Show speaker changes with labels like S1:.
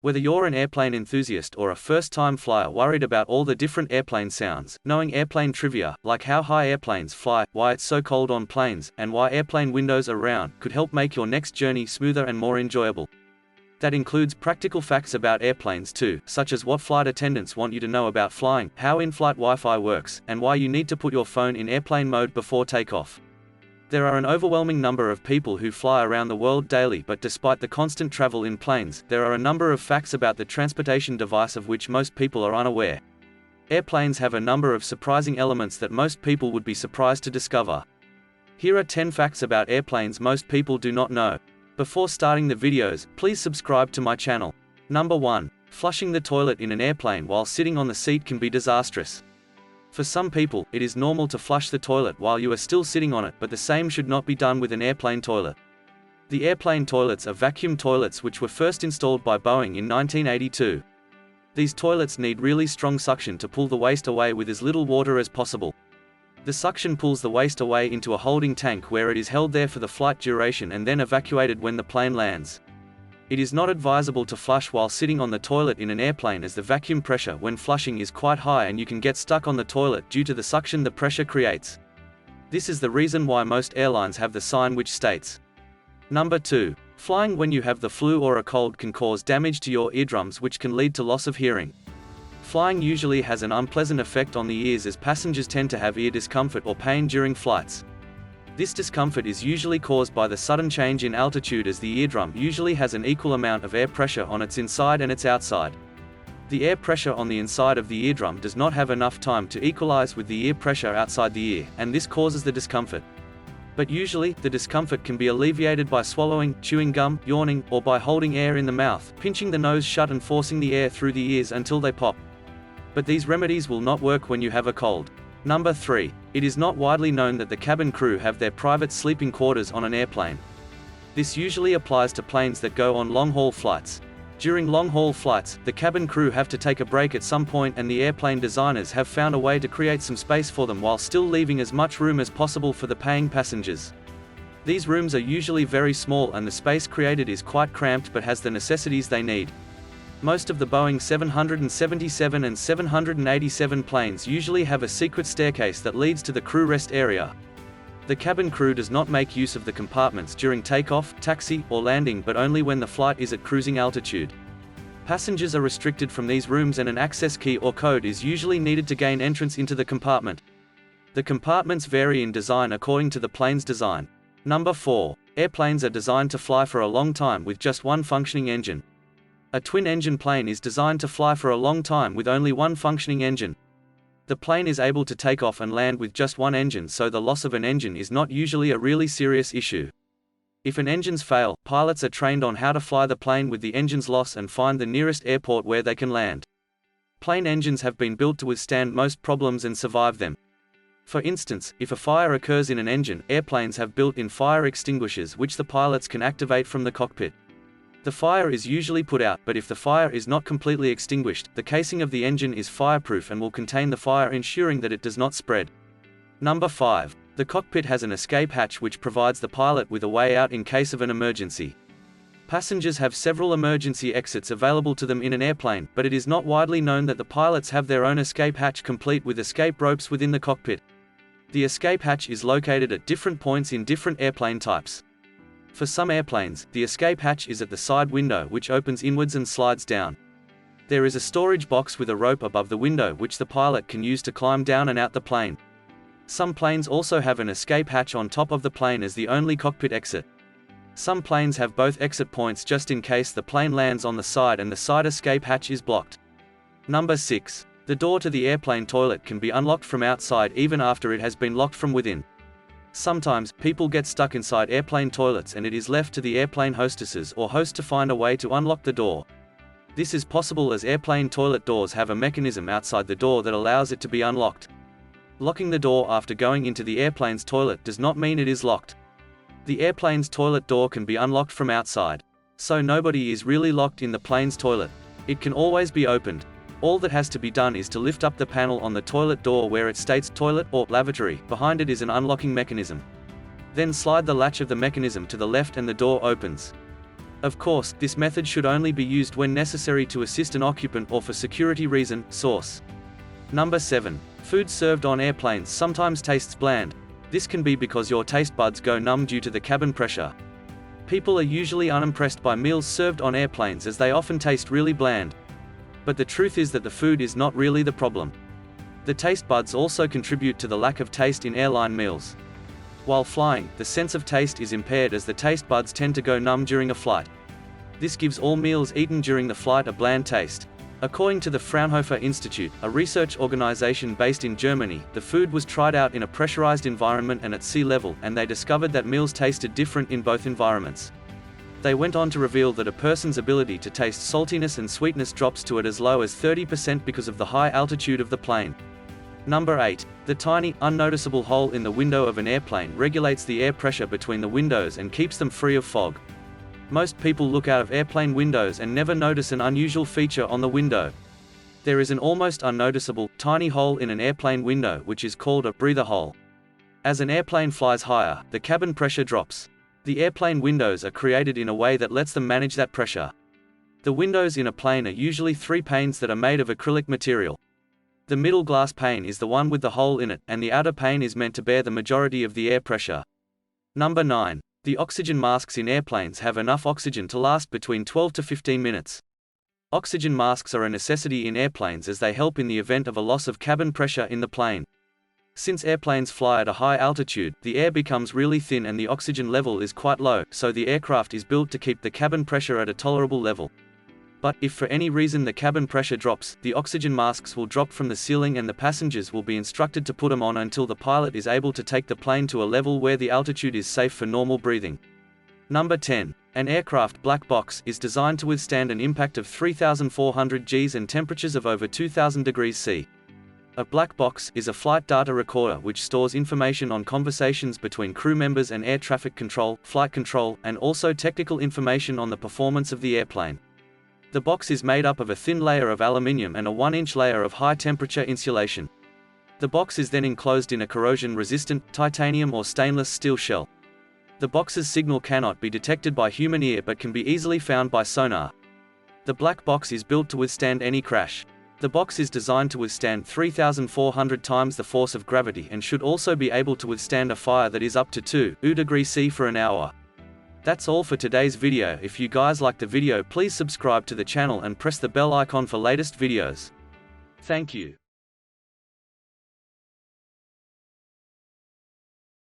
S1: Whether you're an airplane enthusiast or a first-time flyer worried about all the different airplane sounds, knowing airplane trivia, like how high airplanes fly, why it's so cold on planes, and why airplane windows are round, could help make your next journey smoother and more enjoyable. That includes practical facts about airplanes too, such as what flight attendants want you to know about flying, how in-flight Wi-Fi works, and why you need to put your phone in airplane mode before takeoff. There are an overwhelming number of people who fly around the world daily, but despite the constant travel in planes, there are a number of facts about the transportation device of which most people are unaware. Airplanes have a number of surprising elements that most people would be surprised to discover. Here are 10 facts about airplanes most people do not know. Before starting the videos, please subscribe to my channel. Number 1. Flushing the toilet in an airplane while sitting on the seat can be disastrous. For some people, it is normal to flush the toilet while you are still sitting on it, but the same should not be done with an airplane toilet. The airplane toilets are vacuum toilets which were first installed by Boeing in 1982. These toilets need really strong suction to pull the waste away with as little water as possible. The suction pulls the waste away into a holding tank where it is held there for the flight duration and then evacuated when the plane lands. It is not advisable to flush while sitting on the toilet in an airplane, as the vacuum pressure when flushing is quite high and you can get stuck on the toilet due to the suction the pressure creates. This is the reason why most airlines have the sign which states. Number 2. Flying when you have the flu or a cold can cause damage to your eardrums, which can lead to loss of hearing. Flying usually has an unpleasant effect on the ears, as passengers tend to have ear discomfort or pain during flights. This discomfort is usually caused by the sudden change in altitude, as the eardrum usually has an equal amount of air pressure on its inside and its outside. The air pressure on the inside of the eardrum does not have enough time to equalize with the ear pressure outside the ear, and this causes the discomfort. But usually, the discomfort can be alleviated by swallowing, chewing gum, yawning, or by holding air in the mouth, pinching the nose shut and forcing the air through the ears until they pop. But these remedies will not work when you have a cold. Number 3. It is not widely known that the cabin crew have their private sleeping quarters on an airplane. This usually applies to planes that go on long-haul flights. During long-haul flights, the cabin crew have to take a break at some point, and the airplane designers have found a way to create some space for them while still leaving as much room as possible for the paying passengers. These rooms are usually very small and the space created is quite cramped but has the necessities they need. Most of the Boeing 777 and 787 planes usually have a secret staircase that leads to the crew rest area. The cabin crew does not make use of the compartments during takeoff, taxi, or landing, but only when the flight is at cruising altitude. Passengers are restricted from these rooms, and an access key or code is usually needed to gain entrance into the compartment. The compartments vary in design according to the plane's design. Number 4. Airplanes are designed to fly for a long time with just one functioning engine. A twin-engine plane is designed to fly for a long time with only one functioning engine. The plane is able to take off and land with just one engine, so the loss of an engine is not usually a really serious issue. If an engines fail, pilots are trained on how to fly the plane with the engine's loss and find the nearest airport where they can land. Plane engines have been built to withstand most problems and survive them. For instance, if a fire occurs in an engine, airplanes have built-in fire extinguishers which the pilots can activate from the cockpit. The fire is usually put out, but if the fire is not completely extinguished, the casing of the engine is fireproof and will contain the fire, ensuring that it does not spread. Number 5. The cockpit has an escape hatch which provides the pilot with a way out in case of an emergency. Passengers have several emergency exits available to them in an airplane, but it is not widely known that the pilots have their own escape hatch complete with escape ropes within the cockpit. The escape hatch is located at different points in different airplane types. For some airplanes, the escape hatch is at the side window, which opens inwards and slides down. There is a storage box with a rope above the window which the pilot can use to climb down and out the plane. Some planes also have an escape hatch on top of the plane as the only cockpit exit. Some planes have both exit points just in case the plane lands on the side and the side escape hatch is blocked. Number 6. The door to the airplane toilet can be unlocked from outside even after it has been locked from within. Sometimes, people get stuck inside airplane toilets and it is left to the airplane hostesses or host to find a way to unlock the door. This is possible as airplane toilet doors have a mechanism outside the door that allows it to be unlocked. Locking the door after going into the airplane's toilet does not mean it is locked. The airplane's toilet door can be unlocked from outside. So nobody is really locked in the plane's toilet. It can always be opened. All that has to be done is to lift up the panel on the toilet door where it states toilet or lavatory. Behind it is an unlocking mechanism. Then slide the latch of the mechanism to the left and the door opens. Of course, this method should only be used when necessary to assist an occupant or for security reason. Source. Number 7. Food served on airplanes sometimes tastes bland. This can be because your taste buds go numb due to the cabin pressure. People are usually unimpressed by meals served on airplanes as they often taste really bland. But the truth is that the food is not really the problem. The taste buds also contribute to the lack of taste in airline meals. While flying, the sense of taste is impaired as the taste buds tend to go numb during a flight. This gives all meals eaten during the flight a bland taste. According to the Fraunhofer Institute, a research organization based in Germany, the food was tried out in a pressurized environment and at sea level, and they discovered that meals tasted different in both environments. They went on to reveal that a person's ability to taste saltiness and sweetness drops to as low as 30% because of the high altitude of the plane. Number 8. The tiny, unnoticeable hole in the window of an airplane regulates the air pressure between the windows and keeps them free of fog. Most people look out of airplane windows and never notice an unusual feature on the window. There is an almost unnoticeable, tiny hole in an airplane window which is called a breather hole. As an airplane flies higher, the cabin pressure drops. The airplane windows are created in a way that lets them manage that pressure. The windows in a plane are usually 3 panes that are made of acrylic material. The middle glass pane is the one with the hole in it, and the outer pane is meant to bear the majority of the air pressure. Number 9. The oxygen masks in airplanes have enough oxygen to last between 12 to 15 minutes. Oxygen masks are a necessity in airplanes as they help in the event of a loss of cabin pressure in the plane. Since airplanes fly at a high altitude, the air becomes really thin and the oxygen level is quite low, so the aircraft is built to keep the cabin pressure at a tolerable level. But, if for any reason the cabin pressure drops, the oxygen masks will drop from the ceiling and the passengers will be instructed to put them on until the pilot is able to take the plane to a level where the altitude is safe for normal breathing. Number 10. An aircraft black box is designed to withstand an impact of 3,400 Gs and temperatures of over 2,000 degrees C. A black box is a flight data recorder which stores information on conversations between crew members and air traffic control, flight control, and also technical information on the performance of the airplane. The box is made up of a thin layer of aluminium and a 1-inch layer of high-temperature insulation. The box is then enclosed in a corrosion-resistant, titanium or stainless steel shell. The box's signal cannot be detected by human ear but can be easily found by sonar. The black box is built to withstand any crash. The box is designed to withstand 3,400 times the force of gravity and should also be able to withstand a fire that is up to 2 degrees C for an hour. That's all for today's video. If you guys like the video, please subscribe to the channel and press the bell icon for latest videos. Thank you.